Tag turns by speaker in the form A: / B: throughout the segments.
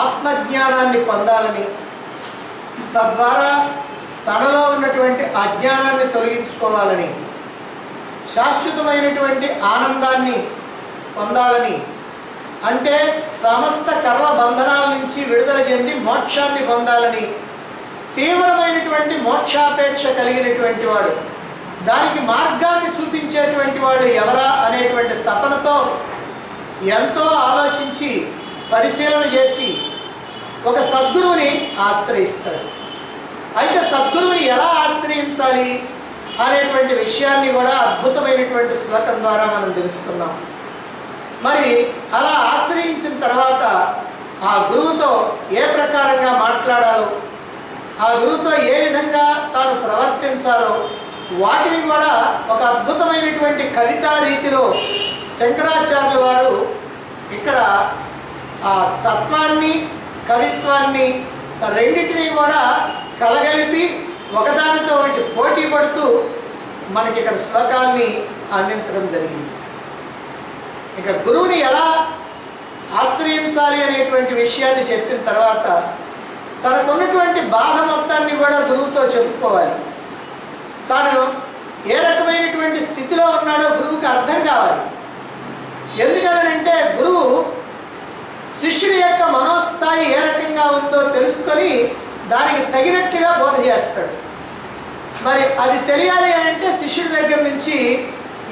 A: ఆత్మజ్ఞానాన్ని పొందాలని, తద్వారా తనలో ఉన్నటువంటి అజ్ఞానాన్ని తొలగించుకోవాలని, శాశ్వతమైనటువంటి ఆనందాన్ని పొందాలని, అంటే సమస్త కర్మ బంధనాల నుంచి విడుదల చెంది మోక్షాన్ని పొందాలని తీవ్రమైనటువంటి మోక్షాపేక్ష కలిగినటువంటి వాడు, దానికి మార్గాన్ని చూపించేటువంటి వాడు ఎవరా అనేటువంటి తపనతో ఎంతో ఆలోచించి పరిశీలన చేసి ఒక సద్గురువుని ఆశ్రయిస్తాడు. అయితే సద్గురువుని ఎలా ఆశ్రయించాలి అనేటువంటి విషయాన్ని కూడా అద్భుతమైనటువంటి శ్లోకం ద్వారా మనం తెలుసుకున్నాం. మరి అలా ఆశ్రయించిన తర్వాత ఆ గురువుతో ఏ ప్రకారంగా మాట్లాడాలో, ఆ గురువుతో ఏ విధంగా తాను ప్రవర్తించాలో వాటిని కూడా ఒక అద్భుతమైనటువంటి కవితా రీతిలో శంకరాచార్యుల వారు ఇక్కడ ఆ తత్వాన్ని కవిత్వాన్ని రెండింటినీ కూడా కలగలిపి ఒకదానితో ఒకటి పోటీ పడుతూ మనకి ఇక్కడ శ్లోకాల్ని అందించడం జరిగింది. ఇక గురువుని ఎలా ఆశ్రయించాలి అనేటువంటి విషయాన్ని చెప్పిన తర్వాత తనకున్నటువంటి బాధ మొత్తాన్ని కూడా గురువుతో చెప్పుకోవాలి. తాను ఏ రకమైనటువంటి స్థితిలో ఉన్నాడో గురువుకి అర్థం కావాలి. ఎందుకనంటే గురువు శిష్యుడి యొక్క మనోస్థాయి ఏ రకంగా ఉందో తెలుసుకొని దానికి తగినట్లుగా బోధ చేస్తాడు. మరి అది తెలియాలి అంటే శిష్యుడి దగ్గర నుంచి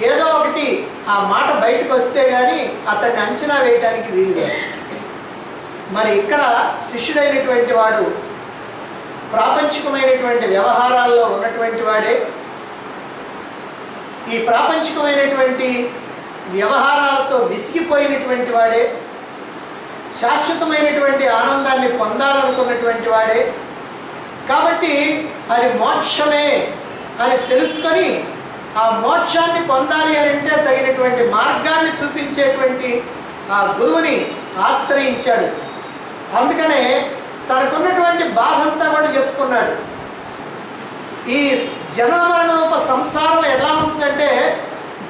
A: ఏదో ఒకటి ఆ మాట బయటకు వస్తే కానీ అతన్ని అంచనా వేయడానికి వీలు లేదు. మరి ఇక్కడ శిష్యుడైనటువంటి వాడు ప్రాపంచికమైనటువంటి వ్యవహారాల్లో ఉన్నటువంటి వాడే. ఈ ప్రాపంచికమైనటువంటి వ్యవహారాలతో విసిగిపోయినటువంటి వాడే. శాశ్వతమైనటువంటి ఆనందాన్ని పొందాలనుకున్నటువంటి వాడే. కాబట్టి అది మోక్షమే అని తెలుసుకొని ఆ మోక్షాన్ని పొందాలి అని అంటే తగినటువంటి మార్గాన్ని చూపించేటువంటి ఆ గురువుని ఆశ్రయించాడు. అందుకనే తనకున్నటువంటి బాధంతా కూడా చెప్పుకున్నాడు. ఈ జనన మరణ రూప సంసారం ఎలా ఉంటుందంటే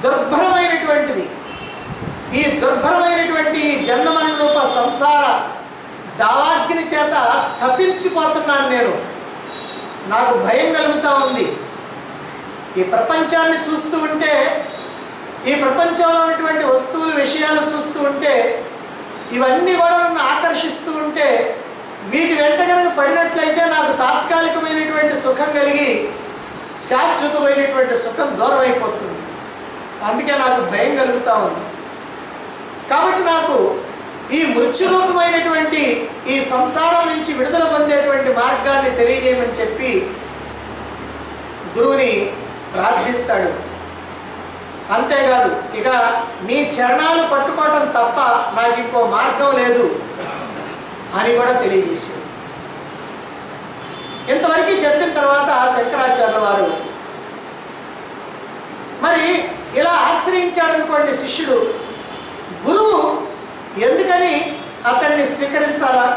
A: దుర్భరమైనటువంటిది. ఈ దుర్భరమైనటువంటి జన్మ మరణ రూప సంసార దావాగ్ని చేత తప్పించిపోతున్నాను నేను. నాకు భయం కలుగుతూ ఉంది. ఈ ప్రపంచాన్ని చూస్తూ ఉంటే, ఈ ప్రపంచంలో ఉన్నటువంటి వస్తువులు విషయాలు చూస్తూ ఉంటే, ఇవన్నీ కూడా నన్ను ఆకర్షిస్తూ ఉంటే వీటి వెంట కనుక పడినట్లయితే నాకు తాత్కాలికమైనటువంటి సుఖం కలిగి శాశ్వతమైనటువంటి సుఖం దూరం అయిపోతుంది. అందుకే నాకు భయం కలుగుతూ ఉంది. కాబట్టి నాకు ఈ మృత్యురూపమైనటువంటి ఈ సంసారం నుంచి విడుదల పొందేటువంటి మార్గాన్ని తెలియజేయమని చెప్పి గురువుని ప్రార్థిస్తాడు. అంతేకాదు, ఇక నీ చరణాలు పట్టుకోవటం తప్ప నాకు ఇంకో మార్గం లేదు అని కూడా తెలియజేశాడు. ఇంతవరకు చెప్పిన తర్వాత శంకరాచార్యుల వారు మరి ఇలా ఆశ్రయించాడనుకోండి శిష్యుడు, గురువు ఎందుకని అతన్ని స్వీకరించాలా?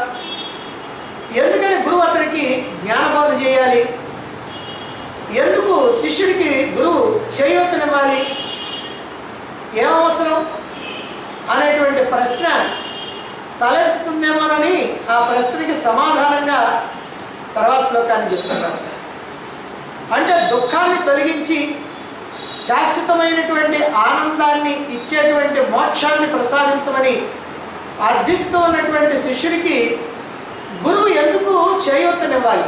A: ఎందుకని గురువు అతనికి జ్ఞానబోధ చేయాలి? ఎందుకు శిష్యుడికి గురువు చేయూతనివ్వాలి? ఏమవసరం అనేటువంటి ప్రశ్న తలెత్తుతుందేమోనని ఆ ప్రశ్నకి సమాధానంగా తర్వాత శ్లోకాన్ని చెప్తున్నారు. అంటే దుఃఖాన్ని తొలగించి శాశ్వతమైనటువంటి ఆనందాన్ని ఇచ్చేటువంటి మోక్షాన్ని ప్రసాదించమని అర్థిస్తూ ఉన్నటువంటి శిష్యుడికి గురువు ఎందుకు చేయూతనివ్వాలి?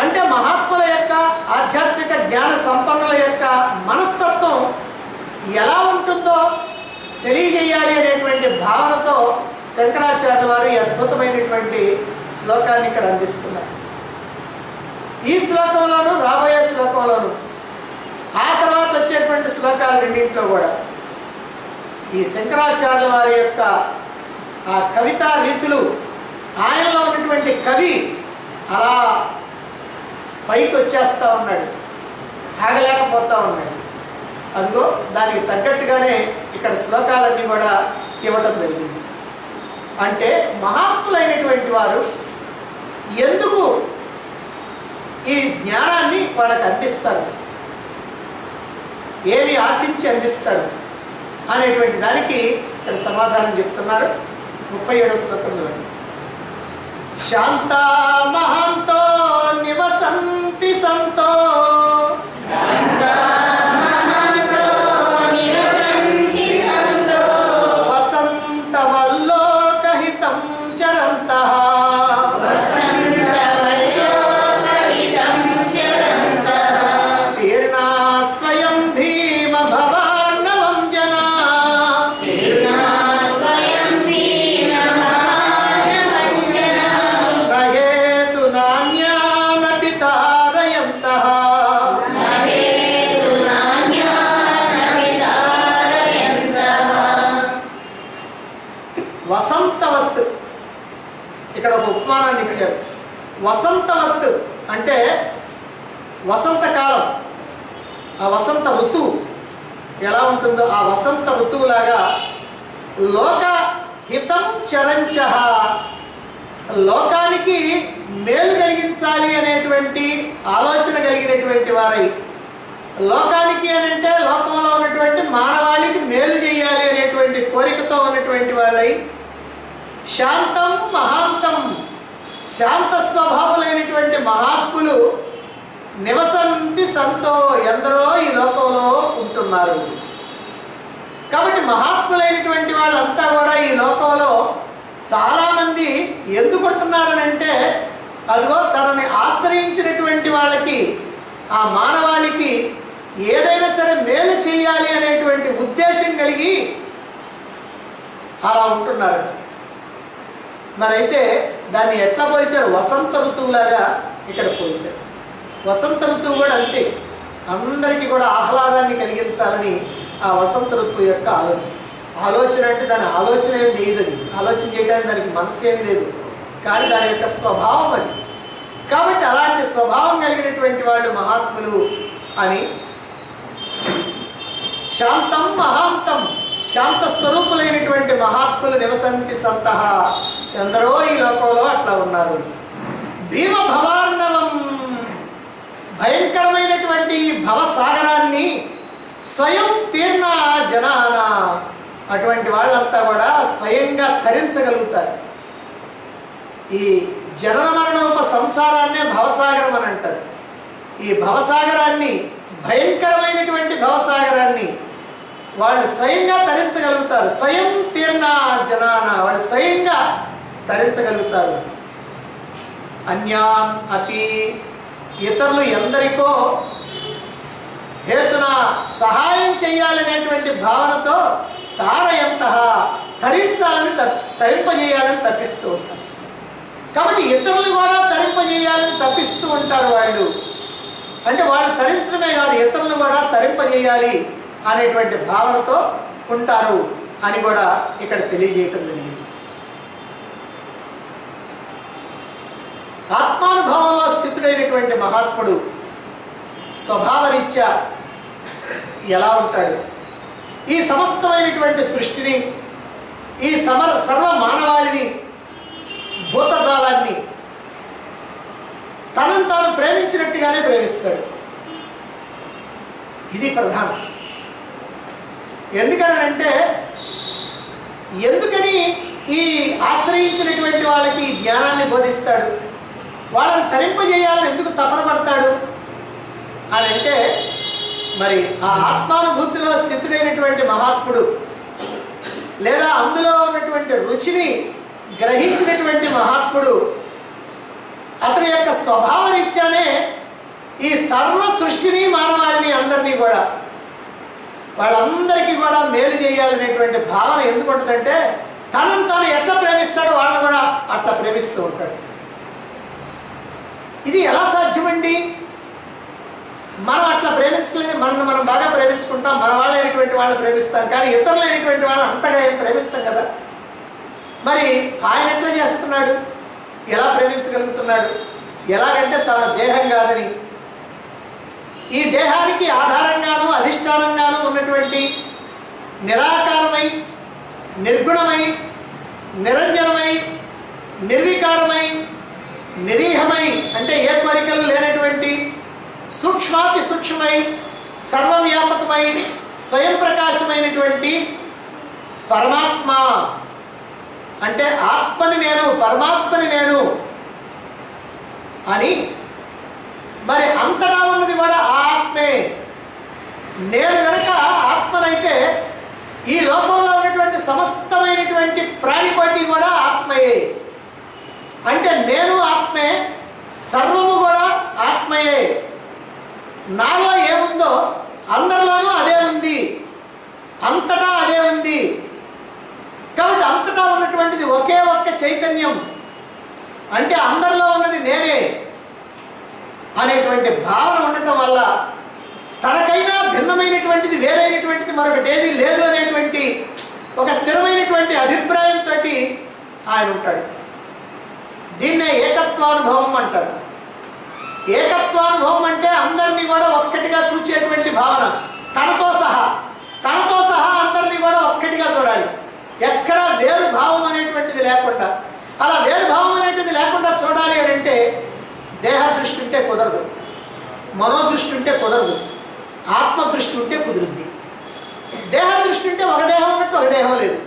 A: అంటే మహాత్ముల యొక్క ఆధ్యాత్మిక జ్ఞాన సంపన్నుల యొక్క మనస్తత్వం ఎలా ఉంటుందో తెలియజేయాలి అనేటువంటి భావనతో శంకరాచార్యుల వారు ఈ అద్భుతమైనటువంటి శ్లోకాన్ని ఇక్కడ అందిస్తున్నారు. ఈ శ్లోకంలోనూ రాబోయే శ్లోకంలోనూ ఆ తర్వాత వచ్చేటువంటి శ్లోకాలు రెండింటిలో కూడా ఈ శంకరాచార్యుల వారి యొక్క ఆ కవితా రీతులు, ఆయనలో ఉన్నటువంటి కవి అలా పైకి వచ్చేస్తూ ఉన్నాడు, ఆగలేకపోతూ ఉన్నాడు. అదిగో దానికి తగ్గట్టుగానే ఇక్కడ శ్లోకాలన్నీ కూడా ఇవ్వటం జరిగింది. అంటే మహాత్ములైనటువంటి వారు ఎందుకు ఈ జ్ఞానాన్ని వాళ్ళకి అందిస్తారు, ఏమి ఆశించి అందిస్తారు అనేటువంటి దానికి ఇక్కడ సమాధానం చెప్తున్నారు. 37వ శ్లోకంలో శాంతా మహాంతో నివసంతి సంతో వసంతవల్లోకహితం చరంతః తీర్ణా స్వయం భీమ భవార్ణవం జనా నహేతు నాన్యానపి తారయంతః వసంతవత్. ఇక్కడ ఒక ఉపమానాన్ని ఇచ్చారు. వసంతవత్ అంటే వసంతకాలం, ఆ వసంత ఋతువు ఎలా ఉంటుందో ఆ వసంత ఋతువులాగా లోక హితం చరంచ, లోకానికి మేలు కలిగించాలి అనేటువంటి ఆలోచన కలిగినటువంటి వారై, లోకానికి అని అంటే లోకంలో ఉన్నటువంటి మానవాళికి మేలు చేయాలి అనేటువంటి కోరికతో ఉన్నటువంటి వాళ్ళై, శాంతం మహాంతం, శాంత స్వభావులైనటువంటి మహాత్ములు నివసంతి సంతో, ఎందరో ఈ లోకంలో ఉంటున్నారు. కాబట్టి మహాత్ములైనటువంటి వాళ్ళంతా కూడా ఈ లోకంలో చాలామంది ఎందుకు ఉంటున్నారని అంటే, అదిగో తనని ఆశ్రయించినటువంటి వాళ్ళకి, ఆ మానవాళికి ఏదైనా సరే మేలు చేయాలి అనేటువంటి ఉద్దేశం కలిగి అలా ఉంటున్నారట. మరైతే దాన్ని ఎట్లా పోల్చారు? వసంత ఋతువులాగా ఇక్కడ పోల్చారు. వసంత ఋతువు కూడా అంతే, అందరికీ కూడా ఆహ్లాదాన్ని కలిగించాలని ఆ వసంత ఋతువు యొక్క ఆలోచన అంటే దాని ఆలోచన ఏం చేయదు, అది ఆలోచన చేయడానికి దానికి మనస్సు ఏమీ లేదు, కానీ దాని యొక్క స్వభావం అది. కాబట్టి అలాంటి స్వభావం కలిగినటువంటి వాళ్ళు మహాత్ములు అని. శాంతం మహాంతం, శాంత స్వరూపులైనటువంటి మహాత్ములు నివసంతి సంతః, ఎందరో ఈ లోకంలో అట్లా ఉన్నారు. భీమ భవార్ణవం, భయంకరమైనటువంటి భవసాగరాన్ని స్వయం తీర్ణ జనాన, అటువంటి వాళ్ళంతా కూడా స్వయంగా తరించగలుగుతారు. ఈ జనన మరణ రూప సంసారాన్నే భవసాగరం అని అంటారు. ఈ భవసాగరాన్ని, భయంకరమైనటువంటి భవసాగరాన్ని వాళ్ళు స్వయంగా తరించగలుగుతారు. స్వయం తీర్ణ జనాన, వాళ్ళు స్వయంగా తరించగలుగుతారు. అన్యాన్ అపి, ఇతరులు ఎందరికో హేతున సహాయం చేయాలనేటువంటి భావనతో తారయంతః, తరింపజేయాలని తప్పిస్తూ ఉంటారు. కాబట్టి ఇతరులు కూడా తరింపజేయాలని తప్పిస్తూ ఉంటారు వాళ్ళు. అంటే వాళ్ళు తరించడమే కాదు, ఇతరులు కూడా తరింపజేయాలి అనేటువంటి భావనతో ఉంటారు అని కూడా ఇక్కడ తెలియజేయటం జరిగింది. ఆత్మానుభవంలో స్థితుడైనటువంటి మహాత్ముడు స్వభావరీత్యా ఎలా ఉంటాడు? ఈ సమస్తమైనటువంటి సృష్టిని, ఈ సర్వ మానవాళిని, భూతజాలాన్ని తనను తాను ప్రేమించినట్టుగానే ప్రేమిస్తాడు. ఇది ప్రధానం. ఎందుకనంటే, ఎందుకని ఈ ఆశ్రయించినటువంటి వాళ్ళకి జ్ఞానాన్ని బోధిస్తాడు, వాళ్ళని తరింపజేయాలని ఎందుకు తపన పడతాడు అని అంటే, మరి ఆ ఆత్మానుభూతిలో స్థితుడైనటువంటి మహాత్ముడు, లేదా అందులో ఉన్నటువంటి రుచిని గ్రహించినటువంటి మహాత్ముడు, అతని యొక్క స్వభావరీత్యానే ఈ సర్వ సృష్టిని, మానవాళిని, అందరినీ కూడా, వాళ్ళందరికీ కూడా మేలు చేయాలనేటువంటి భావన ఎందుకు ఉంటుందంటే, తనను తాను ఎట్లా ప్రేమిస్తాడో వాళ్ళని కూడా అట్లా ప్రేమిస్తూ ఉంటాడు. ఇది ఎలా సాధ్యమండి? మనం అట్లా ప్రేమించలేదు, మనం బాగా ప్రేమించుకుంటాం, మన వాళ్ళైనటువంటి వాళ్ళని ప్రేమిస్తాం, కానీ ఇతరులైనటువంటి వాళ్ళని అంతగా ఏం ప్రేమించాం కదా. మరి ఆయన ఎట్లా చేస్తున్నాడు? ఎలా ప్రేమించగలుగుతున్నాడు? ఎలాగంటే తన దేహం కాదని, ఈ దేహానికి ఆధారంగాను అధిష్టానంగాను ఉన్నటువంటి నిరాకారమై, నిర్గుణమై, నిరంజనమై, నిర్వికారమై, నిరీహమై, అంటే ఏ కోరికలు లేనటువంటి, సూక్ష్మాతి సూక్ష్మమై, సర్వవ్యాపకమై, స్వయం ప్రకాశమైనటువంటి పరమాత్మ అంటే ఆత్మని నేను, పరమాత్మని నేను అని. మరి అంతటా ఉన్నది కూడా ఆ ఆత్మే. నేను గనక ఆత్మనైతే ఈ లోకంలో ఉన్నటువంటి సమస్తమైనటువంటి ప్రాణికోటి కూడా ఆత్మయే. అంటే నేను ఆత్మే, సర్వము కూడా ఆత్మయే. నాలో ఏముందో అందరిలోనూ అదే ఉంది, అంతటా అదే ఉంది. కాబట్టి అంతటా ఉన్నటువంటిది ఒకే ఒక్క చైతన్యం. అంటే అందరిలో ఉన్నది నేనే అనేటువంటి భావన ఉండటం వల్ల తనకైనా భిన్నమైనటువంటిది, వేరైనటువంటిది మరొకటి ఏది లేదు అనేటువంటి ఒక స్థిరమైనటువంటి అభిప్రాయంతో ఆయన ఉంటాడు. దీన్నే ఏకత్వానుభవం అంటారు. ఏకత్వానుభవం అంటే అందరినీ కూడా ఒక్కటిగా చూసేటువంటి భావన. తనతో సహా అందరినీ కూడా ఒక్కటిగా చూడాలి. ఎక్కడ వేరు భావం అనేటువంటిది లేకుండా. అలా వేరు భావం అనేటువంటిది లేకుండా చూడాలి అని అంటే దేహ దృష్టి ఉంటే కుదరదు, మనోదృష్టి ఉంటే కుదరదు, ఆత్మదృష్టి ఉంటే కుదురుద్ది. దేహ దృష్టి ఉంటే ఒక దేహం ఉన్నట్టు ఒక దేహం లేదు,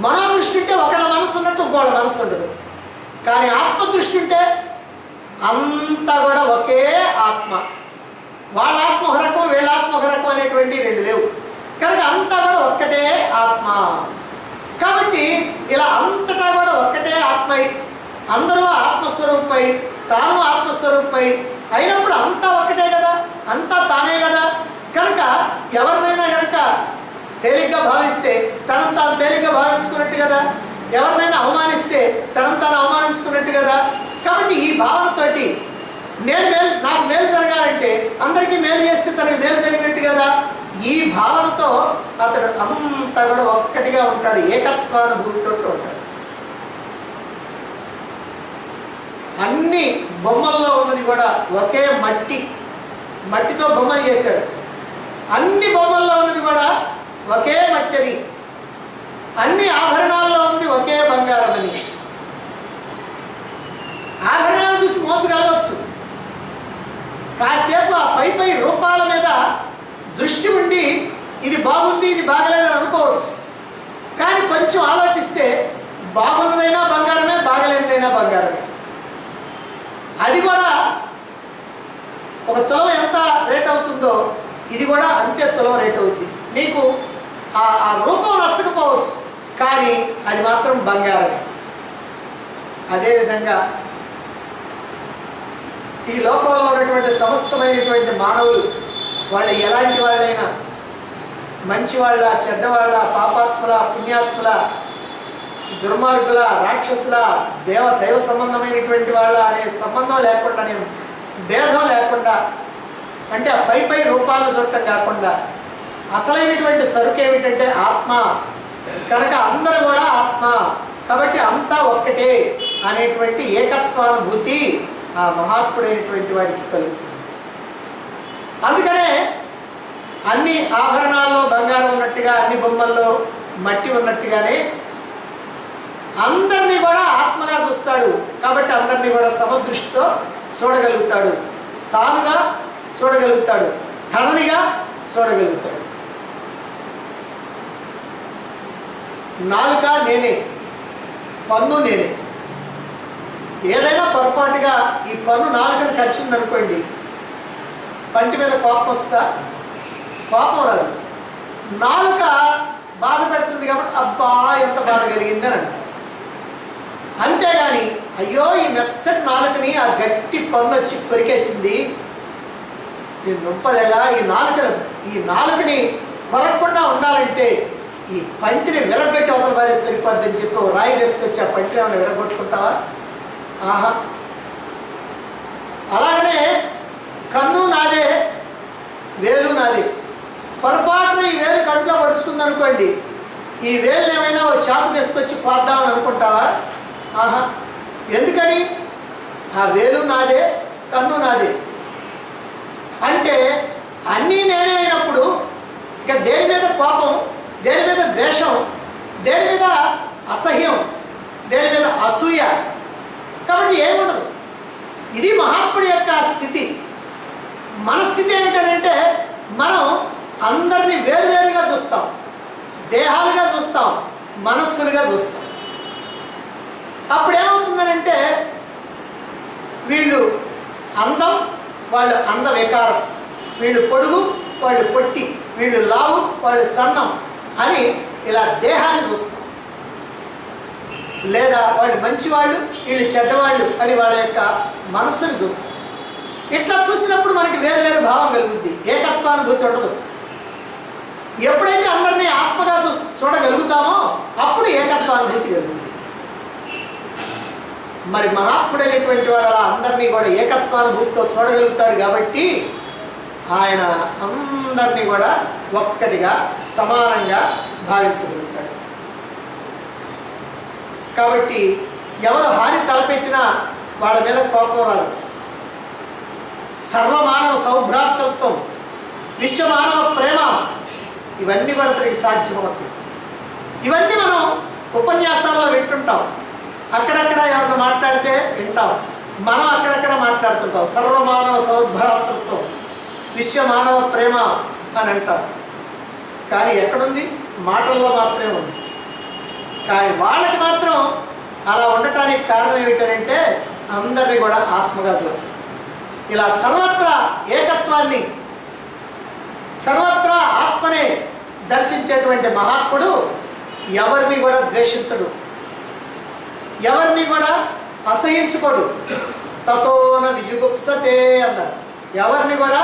A: మనోదృష్టి ఉంటే ఒకళ్ళ మనసు ఉన్నట్టు ఇంకోళ్ళ మనసు ఉండదు. కానీ ఆత్మదృష్టి ఉంటే అంతా కూడా ఒకే ఆత్మ. వాళ్ళ ఆత్మ ఒక రకం, వీళ్ళ ఆత్మ ఒక రకం అనేటువంటి రెండు లేవు. కనుక అంతా కూడా ఒక్కటే ఆత్మ. కాబట్టి ఇలా అంతటా కూడా ఒక్కటే ఆత్మై, అందరూ ఆత్మస్వరూపమై, తాను ఆత్మస్వరూపమై అయినప్పుడు అంతా ఒక్కటే కదా, అంతా తానే కదా. కనుక ఎవరినైనా కనుక తేలిగ్గా భావిస్తే తనను తాను తేలిగ్గా భావించుకున్నట్టు కదా, ఎవరినైనా అవమానిస్తే తనను తాను అవమానించుకున్నట్టు కదా. కాబట్టి ఈ భావనతోటి నాకు మేలు జరగాలంటే అందరికీ మేలు చేస్తే తనకి మేలు జరిగినట్టు కదా. ఈ భావనతో అతడు అంతా కూడా ఒక్కటిగా ఉంటాడు, ఏకత్వానుభూతితో ఉంటాడు. అన్ని బొమ్మల్లో ఉన్నది కూడా ఒకే మట్టితో బొమ్మలు చేశారు. అన్ని బొమ్మల్లో ఉన్నది కూడా ఒకే మట్టిని, అన్ని ఆభరణాల్లో ఉంది ఒకే బంగారం అని. ఆభరణాలు చూసి మోసగలగవచ్చు, కాసేపు ఆ పై రూపాల మీద దృష్టి ఉండి ఇది బాగుంది ఇది బాగలేదని అనుకోవచ్చు. కానీ కొంచెం ఆలోచిస్తే బాగున్నదైనా బంగారమే, బాగలేనిదైనా బంగారమే. అది కూడా ఒక తులం ఎంత రేట్ అవుతుందో ఇది కూడా అంతే తులం రేట్ అవుతుంది. నీకు ఆ రూపం నచ్చకపోవచ్చు, కానీ అది మాత్రం బంగారమే. అదేవిధంగా ఈ లోకంలో ఉన్నటువంటి సమస్తమైనటువంటి మానవులు, వాళ్ళు ఎలాంటి వాళ్ళైనా, మంచివాళ్ళ, చెడ్డవాళ్ళ, పాపాత్ముల, పుణ్యాత్ముల, దుర్మార్గుల, రాక్షసుల, దైవ సంబంధమైనటువంటి వాళ్ళ అనే సంబంధం లేకుండా, నేను భేదం లేకుండా, అంటే ఆ పై రూపాలను చూడటం కాకుండా అసలైనటువంటి సరుకు ఏమిటంటే ఆత్మ. కనుక అందరూ కూడా ఆత్మ, కాబట్టి అంతా ఒక్కటే అనేటువంటి ఏకత్వానుభూతి ఆ మహాత్ముడైనటువంటి వాడికి కలుగుతుంది. అందుకనే అన్ని ఆభరణాల్లో బంగారం ఉన్నట్టుగా, అన్ని బొమ్మల్లో మట్టి ఉన్నట్టుగానే అందరినీ కూడా ఆత్మగా చూస్తాడు. కాబట్టి అందరినీ కూడా సమదృష్టితో చూడగలుగుతాడు, తానుగా చూడగలుగుతాడు, తననిగా చూడగలుగుతాడు. నాలుక నేనే, పన్ను నేనే. ఏదైనా పొరపాటుగా ఈ పన్ను నాలుకను కరిచిందనుకోండి, పంటి మీద కోపం వస్తా? కోపం రాదు. నాలుక బాధ పెడుతుంది కాబట్టి అబ్బా ఎంత బాధ కలిగింది అని అంట. అంతేగాని అయ్యో ఈ మెత్తటి నాలుకని ఆ గట్టి పన్ను వచ్చి కొరికేసింది, నేను దుంపదేగా, ఈ నాలుకని కొరకకుండా ఉండాలంటే ఈ పంటిని విరగొట్టి అవతల బారే సరిపోద్దని చెప్పి రాయి తీసుకొచ్చి ఆ పంటిని ఏమైనా విరగొట్టుకుంటావా? ఆహా. అలాగనే కన్ను నాదే, వేలు నాదే. పొరపాటున ఈ వేలు కంట్లో పడుచుకుంది అనుకోండి, ఈ వేలుని ఏమైనా ఒక చాకు తీసుకొచ్చి పోద్దామని అనుకుంటావా? ఆహా. ఎందుకని? ఆ వేలు నాదే, కన్ను నాదే. అంటే అన్నీ నేనే అయినప్పుడు ఇక దేని మీద కోపం, దేని మీద ద్వేషం, దేని మీద అసహ్యం, దేని మీద అసూయ, కాబట్టి ఏముండదు. ఇది మహాత్ముడి యొక్క స్థితి. మన స్థితి ఏమిటంటే మనం అందరినీ వేరువేరుగా చూస్తాం, దేహాలుగా చూస్తాం, మనస్సులుగా చూస్తాం. అప్పుడు ఏమవుతుందనంటే వీళ్ళు అందం, వాళ్ళు అంద వికారం, వీళ్ళు పొడుగు, వాళ్ళు పొట్టి, వీళ్ళు లావు, వాళ్ళు సన్నం అని ఇలా దేహాన్ని చూస్తాం. లేదా వాళ్ళు మంచివాళ్ళు, వీళ్ళు చెడ్డవాళ్ళు అని వాళ్ళ యొక్క మనస్సుని చూస్తాం. ఇట్లా చూసినప్పుడు మనకి వేరు వేరు భావం కలుగుద్ది, ఏకత్వానుభూతి ఉండదు. ఎప్పుడైతే అందరినీ ఆత్మగా చూడగలుగుతామో అప్పుడు ఏకత్వానుభూతి కలుగుద్ది. మరి మహాత్ముడైనటువంటి వాడు అలా అందరినీ కూడా ఏకత్వానుభూతితో చూడగలుగుతాడు కాబట్టి ఆయన అందరినీ కూడా ఒక్కటిగా సమానంగా భావించగలుగుతాడు. కాబట్టి ఎవరు హాని తలపెట్టినా వాళ్ళ మీద కోపం రాదు. సర్వమానవ సౌభ్రాతృత్వం, విశ్వమానవ ప్రేమ, ఇవన్నీ కూడా అతనికి సాధ్యమవుతాయి. ఇవన్నీ మనం ఉపన్యాసాల్లో వింటుంటాం, అక్కడక్కడ ఎవరిని మాట్లాడితే వింటాం, మనం అక్కడక్కడ మాట్లాడుతుంటాం. సర్వమానవ సౌభ్రాతృత్వం, విశ్వమానవ ప్రేమ అని అంటాం. కానీ ఎక్కడుంది? మాటల్లో మాత్రమే ఉంది. కానీ వాళ్ళకి మాత్రం అలా ఉండటానికి కారణం ఏమిటంటే అందరినీ కూడా ఆత్మగా చూడాలి. ఇలా సర్వత్రా ఏకత్వాన్ని, సర్వత్రా ఆత్మనే దర్శించేటువంటి మహాత్ముడు ఎవరిని కూడా ద్వేషించడు, ఎవరిని కూడా అసహించుకోడు. తతోన విజుగుప్సతే అన్నారు. ఎవరిని కూడా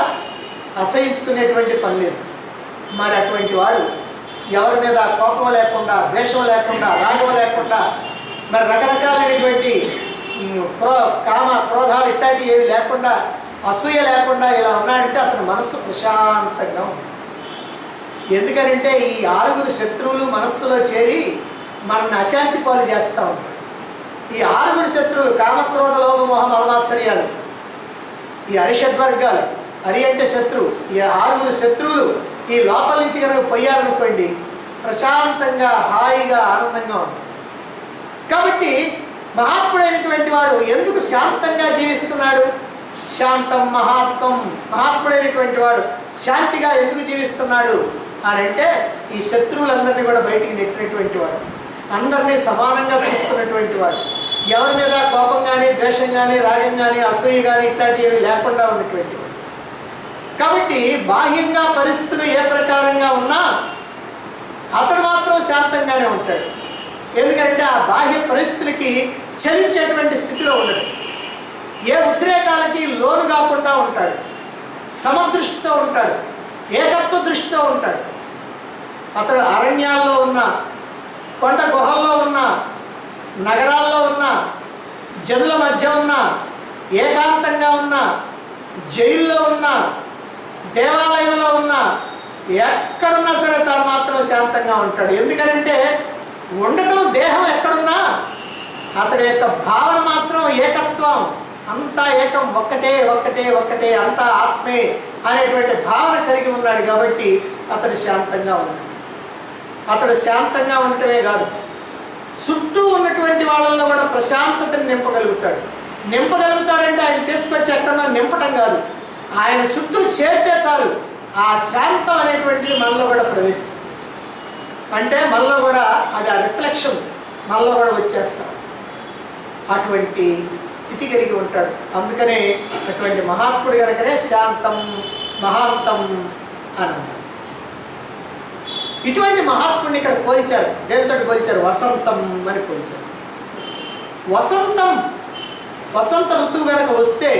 A: అసహించుకునేటువంటి పని లేదు. మరి అటువంటి వాడు ఎవరి మీద కోపం లేకుండా, ద్వేషం లేకుండా, రాగం లేకుండా, మరి రకరకాలైనటువంటి కామ క్రోధాలు ఇట్లాంటివి ఏవి లేకుండా, అసూయ లేకుండా ఇలా ఉన్నాడంటే అతని మనస్సు ప్రశాంతంగా ఉంది. ఎందుకనంటే ఈ 6 శత్రువులు మనస్సులో చేరి మనల్ని అశాంతి పాలు చేస్తూ ఉంటారు. ఈ 6 శత్రువులు కామక్రోధ లోభ మోహ మలమాత్సర్యాలు, ఈ అరిషడ్వర్గాలు, హరి అంటే శత్రువు, ఈ 6 శత్రువులు ఈ లోపల నుంచి కనుక పోయారనుకోండి ప్రశాంతంగా హాయిగా ఆనందంగా ఉంటుంది. కాబట్టి మహాత్ముడైనటువంటి వాడు ఎందుకు శాంతంగా జీవిస్తున్నాడు? శాంతం మహాత్మం, మహాత్ముడైనటువంటి వాడు శాంతిగా ఎందుకు జీవిస్తున్నాడు అని అంటే ఈ శత్రువులందరినీ కూడా బయటికి నెట్టినటువంటి వాడు, అందరినీ సమానంగా చూస్తున్నటువంటి వాడు, ఎవరి మీద కోపం కానీ, ద్వేషం కానీ, రాగం కానీ, అసూయ కానీ ఇట్లాంటివి లేకుండా ఉన్నటువంటి వాడు. కాబట్టి బాహ్యంగా పరిస్థితులు ఏ ప్రకారంగా ఉన్నా అతడు మాత్రం శాంతంగానే ఉంటాడు. ఎందుకంటే ఆ బాహ్య పరిస్థితులకి చలించేటువంటి స్థితిలో ఉండడు. ఏ ఉద్రేకాలకి లోను కాకుండా ఉంటాడు, సమదృష్టితో ఉంటాడు, ఏకత్వ దృష్టితో ఉంటాడు. అతడు అరణ్యాల్లో ఉన్న, కొండ గుహల్లో ఉన్న, నగరాల్లో ఉన్న, జనుల మధ్య ఉన్న, ఏకాంతంగా ఉన్న, జైల్లో ఉన్న, దేవాలయంలో ఉన్న, ఎక్కడున్నా సరే తాను మాత్రం శాంతంగా ఉంటాడు. ఎందుకనంటే ఉండటం దేహం ఎక్కడున్నా అతడి యొక్క భావన మాత్రం ఏకత్వం, అంతా ఏకం, ఒక్కటే ఒక్కటే ఒక్కటే, అంతా ఆత్మే అనేటువంటి భావన కలిగి ఉన్నాడు. కాబట్టి అతడు శాంతంగా ఉన్నాడు. అతడు శాంతంగా ఉండటమే కాదు, చుట్టూ ఉన్నటువంటి వాళ్ళల్లో కూడా ప్రశాంతతని నింపగలుగుతాడు. నింపగలుగుతాడంటే ఆయన తీసుకొచ్చి ఎక్కడన్నా నింపటం కాదు, ఆయన చుట్టూ చేరితే చాలు ఆ శాంతం అనేటువంటిది మనలో కూడా ప్రవేశిస్తుంది. అంటే మనలో కూడా అది ఆ రిఫ్లెక్షన్ మనలో కూడా వచ్చేస్తాం. అటువంటి స్థితి కలిగి ఉంటాడు. అందుకనే అటువంటి మహాత్ముడు కనుకనే శాంతం మహాంతం అని అన్నాడు. ఇటువంటి మహాత్ముడిని ఇక్కడ పోల్చారు. దేనితో పోల్చారు? వసంతం అని పోల్చారు. వసంత ఋతువు కనుక వస్తే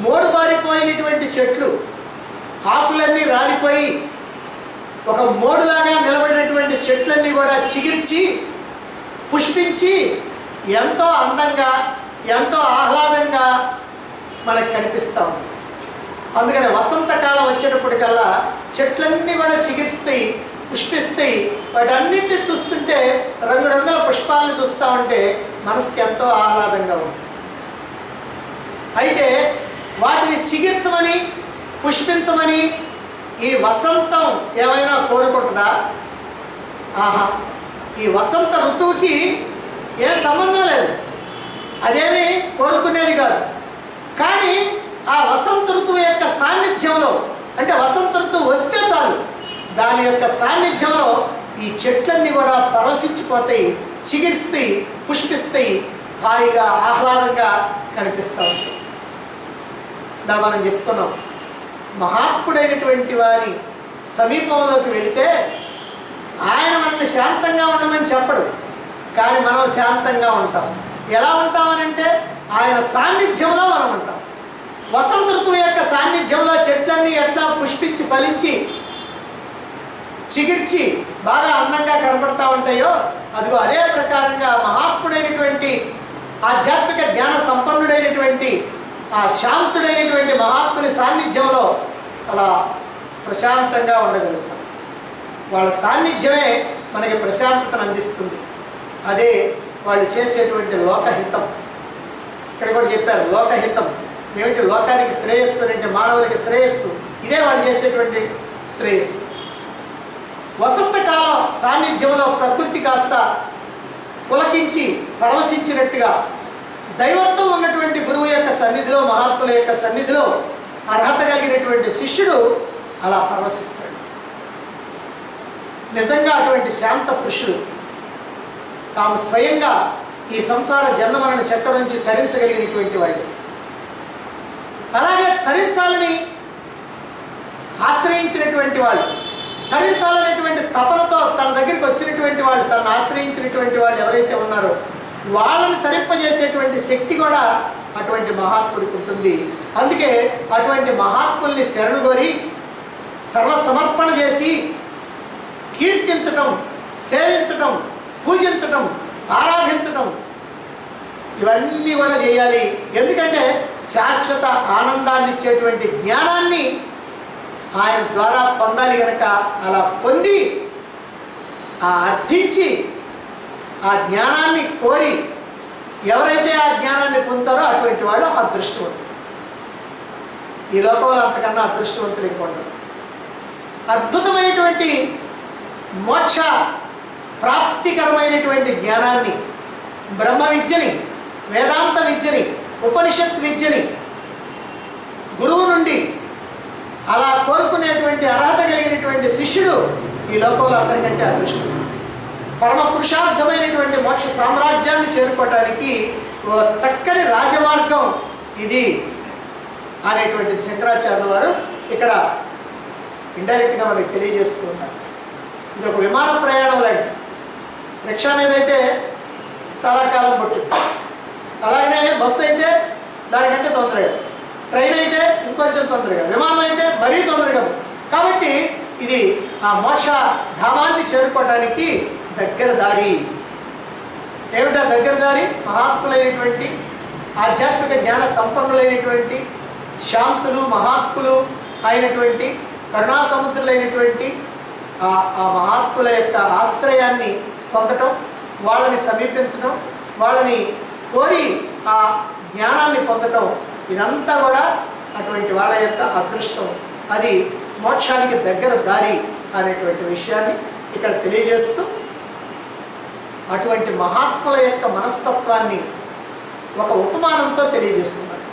A: మోడు బారిపోయినటువంటి చెట్లు ఆకులన్నీ రాలిపోయి ఒక మోడులాగా నిలబడినటువంటి చెట్లన్నీ కూడా చిగిర్చి పుష్పించి ఎంతో అందంగా, ఎంతో ఆహ్లాదంగా మనకు కనిపిస్తూ ఉంది. అందుకని వసంతకాలం వచ్చేటప్పటికల్లా చెట్లన్నీ కూడా చిగిరిస్తాయి, పుష్పిస్తాయి. వాటన్నింటినీ చూస్తుంటే, రంగురంగుల పుష్పాలను చూస్తూ ఉంటే మనసుకి ఎంతో ఆహ్లాదంగా ఉంది. అయితే వాటిని చిగిర్చమని, పుష్పించమని ఈ వసంతం ఏమైనా కోరుకుంటుందా? ఆహా, ఈ వసంత ఋతువుకి ఏ సంబంధం లేదు, అదేమీ కోరుకునేది కాదు. కానీ ఆ వసంత ఋతువు యొక్క సాన్నిధ్యంలో, అంటే వసంత ఋతువు వస్తే చాలు దాని యొక్క సాన్నిధ్యంలో ఈ చెట్లన్నీ కూడా పరవశించిపోతాయి, చిగిరిస్తాయి, పుష్పిస్తాయి, హాయిగా ఆహ్లాదంగా కనిపిస్తూ ఉంటాయి. మనం చెప్పుకున్నాం, మహాత్ముడైనటువంటి వారి సమీపంలోకి వెళితే ఆయన మనల్ని శాంతంగా ఉండమని చెప్పడు, కానీ మనం శాంతంగా ఉంటాం. ఎలా ఉంటామనంటే ఆయన సాన్నిధ్యంలో మనం ఉంటాం. వసంత ఋతువు యొక్క సాన్నిధ్యంలో చెట్లన్నీ ఎట్లా పుష్పించి ఫలించి చిగిర్చి బాగా అందంగా కనపడతా ఉంటాయో, అదిగో అదే ప్రకారంగా మహాత్ముడైనటువంటి ఆధ్యాత్మిక జ్ఞాన సంపన్నుడైనటువంటి ఆ శాంతుడైనటువంటి మహాత్ముని సాన్నిధ్యంలో అలా ప్రశాంతంగా ఉండగలుగుతాం. వాళ్ళ సాన్నిధ్యమే మనకి ప్రశాంతతను అందిస్తుంది. అదే వాళ్ళు చేసేటువంటి లోకహితం. ఇక్కడ కూడా చెప్పారు లోకహితం ఏమిటి, లోకానికి శ్రేయస్సు అంటే మానవులకి శ్రేయస్సు, ఇదే వాళ్ళు చేసేటువంటి శ్రేయస్సు. వసంతకాల సాన్నిధ్యంలో ప్రకృతి కాస్త పులకించి పరవశించినట్టుగా దైవత్వం ఉన్నటువంటి గురువు యొక్క సన్నిధిలో, మహాత్ముల యొక్క సన్నిధిలో అర్హత కలిగినటువంటి శిష్యుడు అలా పరవశిస్తాడు. నిజంగా అటువంటి శాంత పురుషుడు తాము స్వయంగా ఈ సంసార జన్మమరణ చక్రం నుంచి తరించగలిగినటువంటి వాళ్ళు. అలాగే తరించాలని ఆశ్రయించినటువంటి వాళ్ళు, తరించాలనేటువంటి తపనతో తన దగ్గరికి వచ్చినటువంటి వాళ్ళు, తనను ఆశ్రయించినటువంటి వాళ్ళు ఎవరైతే ఉన్నారో వాళ్ళని తరింపజేసేటువంటి శక్తి కూడా అటువంటి మహాత్ముడికి ఉంటుంది. అందుకే అటువంటి మహాత్ముల్ని శరణుగోరి సర్వసమర్పణ చేసి కీర్తించటం, సేవించటం, పూజించటం, ఆరాధించటం ఇవన్నీ కూడా చేయాలి. ఎందుకంటే శాశ్వత ఆనందాన్ని ఇచ్చేటువంటి జ్ఞానాన్ని ఆయన ద్వారా పొందాలి కనుక అలా పొంది అర్థించి ఆ జ్ఞానాన్ని కోరి ఎవరైతే ఆ జ్ఞానాన్ని పొందుతారో అటువంటి వాళ్ళు అదృష్టవంతులు. ఈ లోకంలో అంతకన్నా అదృష్టవంతులు ఇంకొంటారు. అద్భుతమైనటువంటి మోక్ష ప్రాప్తికరమైనటువంటి జ్ఞానాన్ని, బ్రహ్మ విద్యని, వేదాంత విద్యని, ఉపనిషత్ విద్యని గురువు నుండి అలా కోరుకునేటువంటి అర్హత కలిగినటువంటి శిష్యుడు ఈ లోకంలో అందరికంటే అదృష్టం. పరమ పురుషార్థమైనటువంటి మోక్ష సామ్రాజ్యాన్ని చేరుకోవటానికి ఓ చక్కని రాజమార్గం ఇది అనేటువంటి శంకరాచార్యుల వారు ఇక్కడ ఇండైరెక్ట్గా మనకి తెలియజేస్తూ ఉంటారు. ఇది ఒక విమాన ప్రయాణం లాంటి. రిక్షా మీద అయితే చాలా కాలం పట్టుద్ది, అలాగనే బస్సు అయితే దానికంటే తొందరగా, ట్రైన్ అయితే ఇంకొంచెం తొందరగా, విమానం అయితే మరీ తొందరగా. కాబట్టి ఇది ఆ మోక్ష ధామాన్ని చేరుకోవడానికి దగ్గర దారి. ఏమిటా దగ్గర దారి? మహాత్ములైనటువంటి ఆధ్యాత్మిక జ్ఞాన సంపన్నులైనటువంటి శాంతులు, మహాత్ములు అయినటువంటి కరుణాసముద్రులైనటువంటి ఆ మహాత్ముల యొక్క ఆశ్రయాన్ని పొందటం, వాళ్ళని సమీపించడం, వాళ్ళని కోరి ఆ జ్ఞానాన్ని పొందటం, ఇదంతా కూడా అటువంటి వాళ్ళ యొక్క అదృష్టం. అది మోక్షానికి దగ్గర దారి అనేటువంటి విషయాన్ని ఇక్కడ తెలియజేస్తూ అటువంటి మహాత్ముల యొక్క మనస్తత్వాన్ని ఒక ఉపమానంతో తెలియజేస్తున్నారు.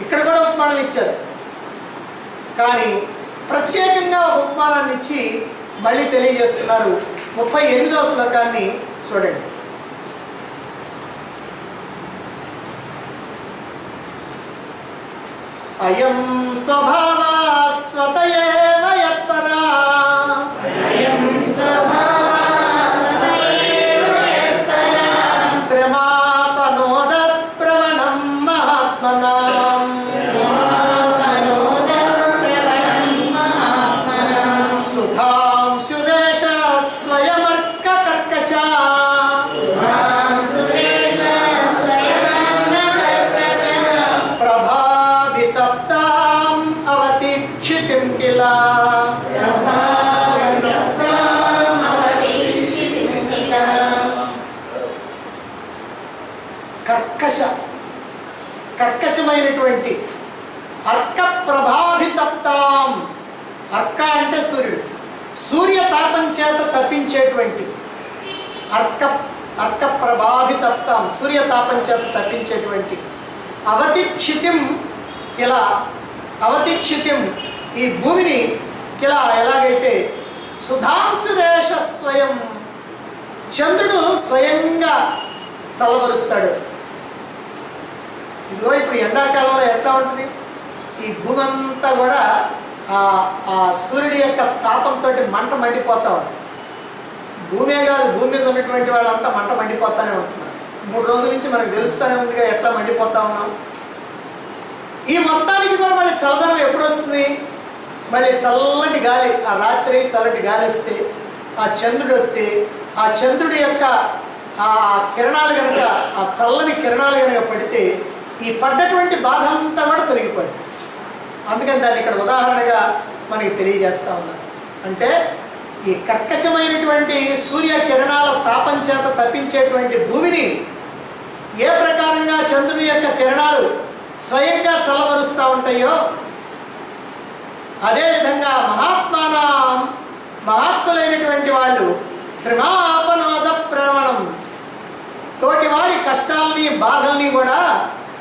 A: ఇక్కడ కూడా ఉపమానం ఇచ్చారు, కానీ ప్రత్యేకంగా ఒక ఉపమానాన్ని ఇచ్చి మళ్ళీ తెలియజేస్తున్నారు. 38వ శ్లోకాన్ని చూడండి. అయం స్వభావ స్వతయేవ యత్పరా శ్రమాపనోద ప్రవణం మహాత్మనాం సుధాం సురేష స్వయమర్క కర్కశ ప్రభాభితప్తాం అవతిక్షితిం కిల. కర్కశమైనటువంటి అర్క ప్రభాభితప్తాం. అర్క అంటే సూర్యుడు, సూర్యతాపం చేత తప్పించేటువంటి అర్క ప్రభాభితప్తాం, సూర్యతాపం చేత తప్పించేటువంటి. అవతిక్షితిం కిల, అవతిక్షితిం ఈ భూమిని కిల ఎలాగైతే సుధాంశురేష స్వయం, చంద్రుడు స్వయంగా చల్లబరుస్తాడు. ఇదిగో ఇప్పుడు ఎండాకాలంలో ఎట్లా ఉంటుంది, ఈ భూమి అంతా కూడా ఆ సూర్యుడి యొక్క తాపంతో మంట మండిపోతూ ఉంటుంది. భూమే కాదు, భూమి మీద ఉన్నటువంటి వాళ్ళంతా మంట మండిపోతానే ఉంటున్నారు. 3 రోజుల నుంచి మనకు తెలుస్తూనే ఉందిగా ఎట్లా మండిపోతా ఉన్నాం. ఈ మొత్తానికి కూడా మళ్ళీ చల్లదనం ఎప్పుడు వస్తుంది, మళ్ళీ చల్లటి గాలి, ఆ రాత్రి చల్లటి గాలి వస్తే, ఆ చంద్రుడు వస్తే, ఆ చంద్రుడి యొక్క ఆ కిరణాలు కనుక, ఆ చల్లని కిరణాలు కనుక పడితే ఈ పడ్డటువంటి బాధ అంతా కూడా తొలగిపోయింది. అందుకని దాన్ని ఇక్కడ ఉదాహరణగా మనకి తెలియజేస్తూ ఉన్నారు. అంటే ఈ కర్కశమైనటువంటి సూర్య కిరణాల తాపం చేత తప్పించేటువంటి భూమిని ఏ ప్రకారంగా చంద్రుని యొక్క కిరణాలు స్వయంగా చల్లబరుస్తూ ఉంటాయో, అదేవిధంగా మహాత్ములైనటువంటి వాళ్ళు శ్రమాపనాద ప్రణవనం, తోటి వారి కష్టాలని బాధల్ని కూడా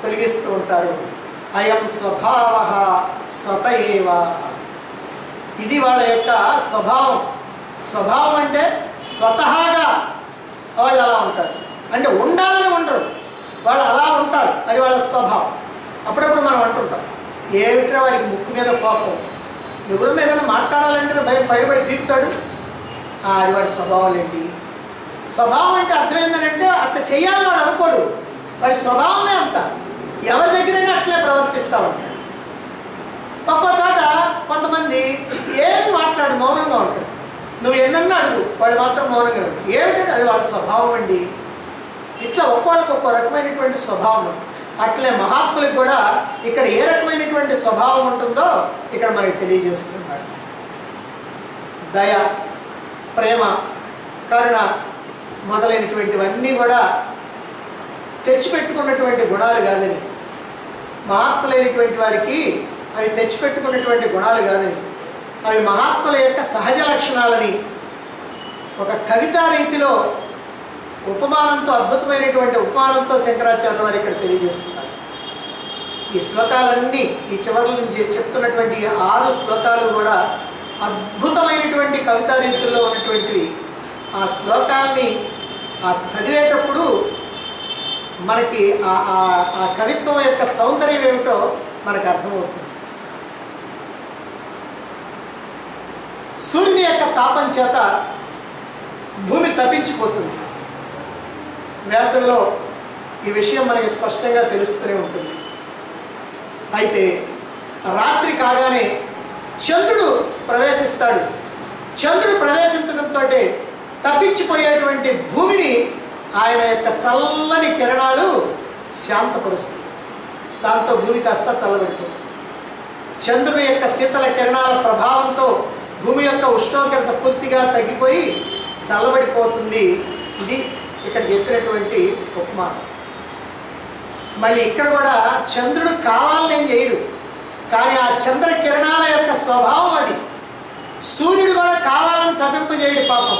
A: తొలగిస్తూ ఉంటారు. అయం స్వభావ స్వత ఏవ, ఇది వాళ్ళ యొక్క స్వభావం. స్వభావం అంటే స్వతహాగా వాళ్ళు అలా ఉంటారు, అంటే ఉండాలని ఉండరు, వాళ్ళు అలా ఉంటారు, అది వాళ్ళ స్వభావం. అప్పుడప్పుడు మనం అంటుంటాం, ఏమిట్రా వాడికి ముక్కు మీద కోపం, ఎవరన్నా ఏదైనా మాట్లాడాలంటే భయపడి పీకుతాడు, అది వాడి స్వభావం ఏంటి. స్వభావం అంటే అర్థం ఏంటంటే అట్లా చేయాలని వాడు అనుకోడు, వాడి స్వభావమే అంత, ఎవరి దగ్గరైనా అట్లే ప్రవర్తిస్తూ ఉంటాడు. ఒక్కోసాట కొంతమంది ఏమి మాట్లాడు మౌనంగా ఉంటాడు, నువ్వు ఎన్నన్నా అడుగు వాడు మాత్రం మౌనంగా ఉంటాడు. ఏమిటంటే అది వాళ్ళ స్వభావం అండి. ఇట్లా ఒక్కోళ్ళకి ఒక్కో రకమైనటువంటి స్వభావం ఉంటుంది. అట్లే మహాత్ములకు కూడా ఇక్కడ ఏ రకమైనటువంటి స్వభావం ఉంటుందో ఇక్కడ మనకి తెలియజేస్తున్నాడు. దయ, ప్రేమ, కరుణ మొదలైనటువంటివన్నీ కూడా తెచ్చిపెట్టుకున్నటువంటి గుణాలు కాదని, మహాత్ములైనటువంటి వారికి అవి తెచ్చిపెట్టుకున్నటువంటి గుణాలు కాదని, అవి మహాత్ముల యొక్క సహజ లక్షణాలని ఒక కవితా రీతిలో ఉపమానంతో, అద్భుతమైనటువంటి ఉపమానంతో శంకరాచార్య వారు ఇక్కడ తెలియజేస్తున్నారు. ఈ శ్లోకాలన్నీ ఈ చివరి నుంచి చెప్తున్నటువంటి 6 శ్లోకాలు కూడా అద్భుతమైనటువంటి కవితా రీతుల్లో ఉన్నటువంటివి. ఆ శ్లోకాల్ని చదివేటప్పుడు మనకి ఆ కవిత్వం యొక్క సౌందర్యం ఏమిటో మనకు అర్థమవుతుంది. సూర్యుని యొక్క తాపం చేత భూమి తప్పించిపోతుంది. వేసవిలో ఈ విషయం మనకి స్పష్టంగా తెలుస్తూనే ఉంటుంది. అయితే రాత్రి కాగానే చంద్రుడు ప్రవేశిస్తాడు. చంద్రుడు ప్రవేశించడంతో తప్పించిపోయేటువంటి భూమిని ఆయన యొక్క చల్లని కిరణాలు శాంతపరుస్తాయి. దాంతో భూమి కాస్త చల్లబడిపోతుంది. చంద్రుని యొక్క శీతల కిరణాల ప్రభావంతో భూమి యొక్క ఉష్ణోగ్రత పూర్తిగా తగ్గిపోయి చల్లబడిపోతుంది. ఇది ఇక్కడ చెప్పినటువంటి ఉపమానం. మళ్ళీ ఇక్కడ కూడా చంద్రుడు కావాలని చేయడు, కానీ ఆ చంద్ర కిరణాల యొక్క స్వభావం అది. సూర్యుడు కూడా కావాలని తప్పింపజేయడు పాపం,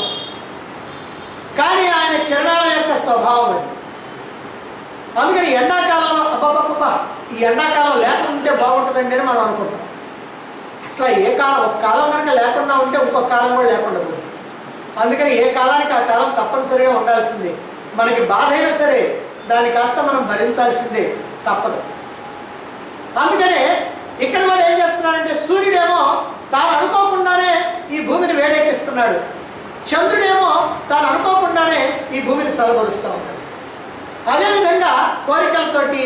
A: కానీ ఆయన కిరణాల యొక్క స్వభావం అది. అందుకని ఎండాకాలంలో అబ్బబ్బబ్బా ఈ ఎండాకాలం లేకుంటే బాగుంటుందండి అని మనం అనుకుంటాం. అట్లా ఒక కాలం కనుక లేకుండా ఉంటే ఇంకొక కాలం కూడా లేకుండా పోతుంది. అందుకని ఏ కాలానికి ఆ కాలం తప్పనిసరిగా ఉండాల్సిందే. మనకి బాధ అయినా సరే దాన్ని కాస్త మనం భరించాల్సిందే, తప్పదు. అందుకనే ఇక్కడ కూడా ఏం చేస్తున్నారంటే సూర్యుడేమో తాను అనుకోకుండానే ఈ భూమిని వేడెక్కిస్తున్నాడు, చంద్రుడేమో తాను అనుకోకుండానే ఈ భూమిని చల్లబరుస్తూ ఉన్నాడు. అదేవిధంగా కోరికలతోటి,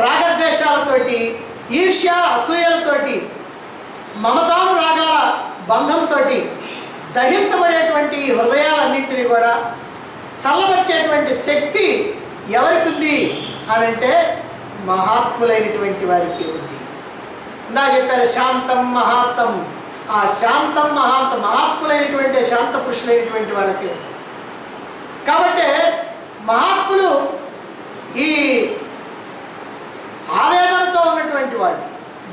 A: రాగద్వేషాలతోటి, ఈర్ష్య అసూయలతోటి, మమతానురాగాల బంధంతో దహించబడేటువంటి హృదయాలన్నింటినీ కూడా చల్లబరిచేటువంటి శక్తి ఎవరికి ఉంది అని అంటే మహాత్ములైనటువంటి వారికి ఉంది. ఇందా చెప్పారు శాంతం మహాత్తం. ఆ శాంతం మహాంతం మహాత్ములైనటువంటి శాంత పురుషులైనటువంటి వాళ్ళకి. కాబట్టి మహాత్ములు ఈ ఆవేదనతో ఉన్నటువంటి వాడు,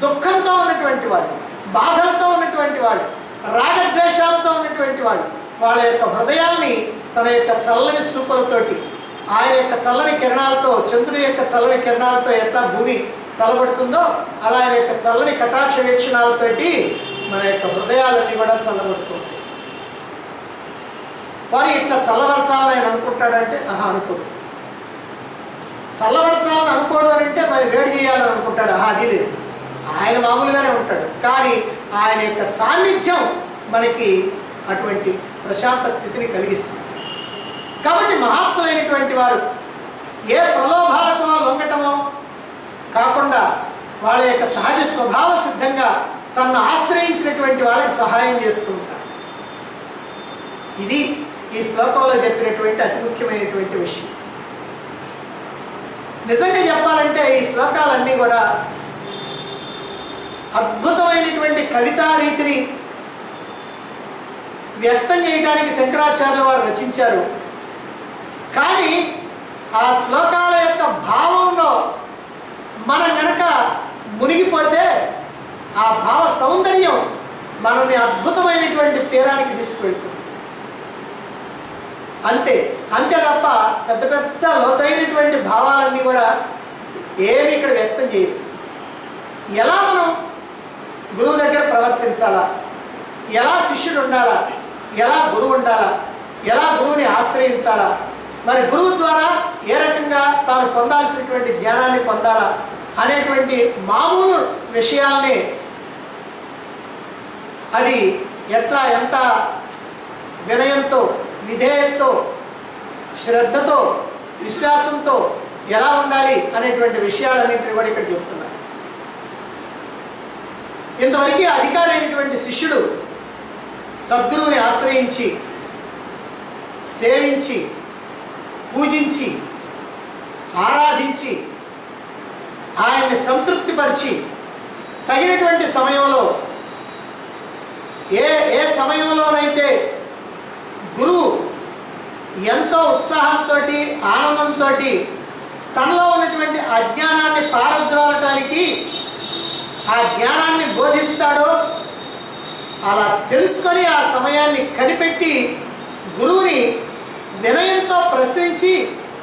A: దుఃఖంతో ఉన్నటువంటి వాడు, బాధలతో ఉన్నటువంటి వాడు, రాగద్వేషాలతో ఉన్నటువంటి వాడు వాళ్ళ యొక్క హృదయాల్ని తన యొక్క చల్లని చూపులతోటి, ఆయన యొక్క చల్లని కిరణాలతో, చంద్రుని యొక్క చల్లని కిరణాలతో ఎట్లా భూమి చల్లబడుతుందో అలా ఆయన యొక్క చల్లని కటాక్ష వీక్షణాలతోటి మన యొక్క హృదయాలన్నీ కూడా చల్లబడుతుంది. వారు ఇట్లా చల్లబరచాలని ఆయన అనుకుంటాడంటే అనుకోడు. చల్లబరచాలని అనుకోడు అని అంటే మరి వేడి చేయాలని అనుకుంటాడు, అది లేదు. ఆయన మామూలుగానే ఉంటాడు, కానీ ఆయన యొక్క సాన్నిధ్యం మనకి అటువంటి ప్రశాంత స్థితిని కలిగిస్తుంది. కాబట్టి మహాత్ములైనటువంటి వారు ఏ ప్రలోభాలకో లొంగటమో కాకుండా వాళ్ళ యొక్క సహజ స్వభావ సిద్ధంగా తనను ఆశ్రయించినటువంటి వాళ్ళకి సహాయం చేస్తూ ఉంటారు. ఇది ఈ శ్లోకంలో చెప్పినటువంటి అతి ముఖ్యమైనటువంటి విషయం. నిజంగా చెప్పాలంటే ఈ శ్లోకాలన్నీ కూడా అద్భుతమైనటువంటి కవితా రీతిని వ్యక్తం చేయడానికి శంకరాచార్యుల వారు రచించారు. కానీ ఆ శ్లోకాల యొక్క భావంలో మనం గనక మునిగిపోతే ఆ భావ సౌందర్యం మనల్ని అద్భుతమైనటువంటి తీరానికి తీసుకువెళ్తుంది. అంతే తప్ప పెద్ద పెద్ద లోతైనటువంటి భావాలన్నీ కూడా ఏమి ఇక్కడ వ్యక్తం చేయరు. ఎలా మనం గురువు దగ్గర ప్రవర్తించాలా, ఎలా శిష్యుడు ఉండాలా, ఎలా గురువు ఉండాలా, ఎలా గురువుని ఆశ్రయించాలా, మరి గురువు ద్వారా ఏ రకంగా తాను పొందాల్సినటువంటి జ్ఞానాన్ని పొందాలా అనేటువంటి మామూలు విషయాల్ని అది ఎట్లా ఎంత వినయంతో విధేయతతో శ్రద్ధతో విశ్వాసంతో ఎలా ఉండాలి అనేటువంటి విషయాలన్నింటినీ కూడా ఇక్కడ చెప్తున్నారు. ఇంతవరకు అధికారి అయినటువంటి శిష్యుడు సద్గురువుని ఆశ్రయించి సేవించి పూజించి ఆరాధించి ఆయన్ని సంతృప్తిపరిచి తగినటువంటి సమయంలో ఏ సమయంలోనైతే గురువు ఎంతో ఉత్సాహంతో ఆనందంతో తనలో ఉన్నటువంటి అజ్ఞానాన్ని పారద్రోలటానికి ఆ జ్ఞానాన్ని బోధిస్తాడో అలా తెలుసుకొని ఆ సమయాన్ని కనిపెట్టి గురువుని వినయంతో ప్రశ్నించి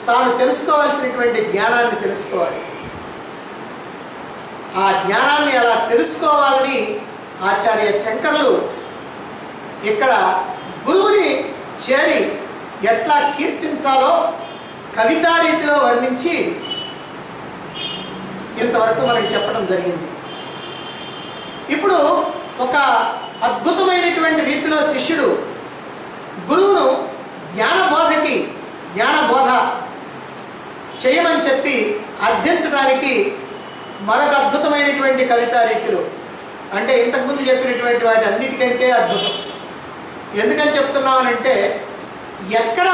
A: తాను తెలుసుకోవాల్సినటువంటి జ్ఞానాన్ని తెలుసుకోవాలి. ఆ జ్ఞానాన్ని అలా తెలుసుకోవాలని ఆచార్య శంకరులు ఇక్కడ గురువుని చేరి ఎట్లా కీర్తించాలో కవితా రీతిలో వర్ణించి ఇంతవరకు మనకి చెప్పడం జరిగింది. ఇప్పుడు ఒక అద్భుతమైనటువంటి రీతిలో శిష్యుడు గురువును జ్ఞానబోధ చేయమని చెప్పి అర్థించడానికి మరొక అద్భుతమైనటువంటి కవితా రీతిలో, అంటే ఇంతకుముందు చెప్పినటువంటి వాటి అన్నిటికంటే అద్భుతం. ఎందుకని చెప్తున్నామనంటే ఎక్కడ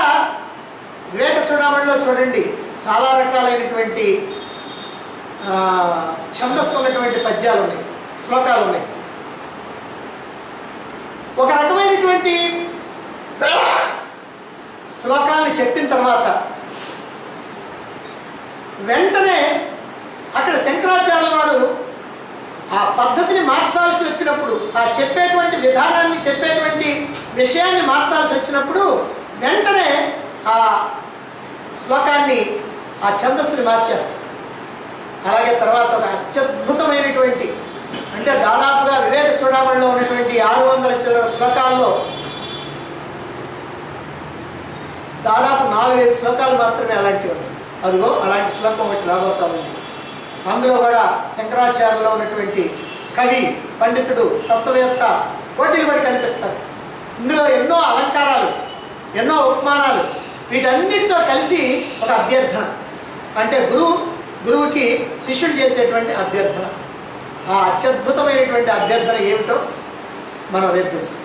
A: వివేక చూడమణిలో చూడండి చాలా రకాలైనటువంటి ఛందస్సు ఉన్నటువంటి పద్యాలు ఉన్నాయి, శ్లోకాలు ఉన్నాయి. ఒక రకమైనటువంటి శ్లోకాలని చెప్పిన తర్వాత వెంటనే అక్కడ శంకరాచార్యుల వారు ఆ పద్ధతిని మార్చాల్సి వచ్చినప్పుడు, ఆ చెప్పేటువంటి విధానాన్ని చెప్పేటువంటి విషయాన్ని మార్చాల్సి వచ్చినప్పుడు వెంటనే ఆ శ్లోకాన్ని ఆ ఛందస్సుని మార్చేస్తారు. అలాగే తర్వాత ఒక అత్యద్భుతమైనటువంటి, అంటే దాదాపుగా వివేక చూడమణిలో ఉన్నటువంటి 600 చిల్లర శ్లోకాల్లో దాదాపు 4-5 శ్లోకాలు మాత్రమే అలాంటివి ఉన్నాయి. అదిగో అలాంటి శ్లోకం ఒకటి రాబోతా ఉంది. అందులో కూడా శంకరాచార్యులో ఉన్నటువంటి కవి, పండితుడు, తత్వవేత్త పోటీలు పడి కనిపిస్తారు. ఇందులో ఎన్నో అలంకారాలు, ఎన్నో ఉపమానాలు, వీటన్నిటితో కలిసి ఒక అభ్యర్థన, అంటే గురువుకి శిష్యుడు చేసేటువంటి అభ్యర్థన. ఆ అత్యద్భుతమైనటువంటి అభ్యర్థన ఏమిటో మనం రేపు తెలుసు.